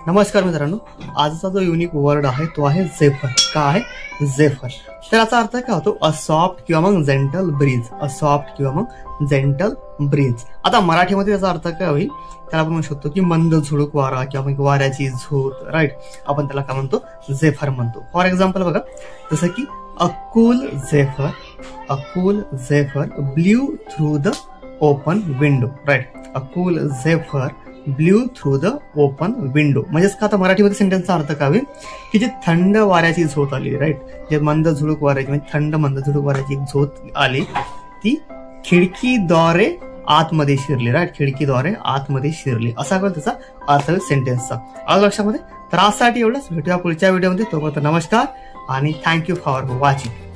नमस्कार मित्रांनो, आजचा जो युनिक वर्ड आहे तो आहे झेफर. का आहे झेफर? तर याचा अर्थ काय होतो? अ सॉफ्ट किंवा मग जेंटल ब्रीज. अ सॉफ्ट किंवा मग जेंटल ब्रीज. आता मराठीमध्ये याचा अर्थ काय होईल? त्याला आपण म्हणू शकतो की मंद झुळूक वारा किंवा मग वाऱ्याची झोत. राईट, आपण त्याला काय म्हणतो? झेफर म्हणतो. फॉर एक्झाम्पल बघा, जसं की a cool zephyr, a cool zephyr blew through the open window. Right, a cool zephyr blew through the open window. म्हणजेच का आता मराठीमध्ये सेंटेन्सचा अर्थ काय होईल की जे थंड वाऱ्याची झोत आली, राईट, जे मंद झुळूक वाऱ्याची म्हणजे थंड मंद झुळूक वाऱ्याची झोत आली ती खिडकीद्वारे आतमध्ये शिरली. राईट, खिडकीद्वारे आतमध्ये शिरली, असा कळलं त्याचा अर्थ सेंटेन्सचा. आलं लक्षामध्ये? तर आजसाठी एवढंच. भेटूया पुढच्या व्हिडिओमध्ये. तोपर्यंत नमस्कार आणि थँक्यू फॉर वॉचिंग.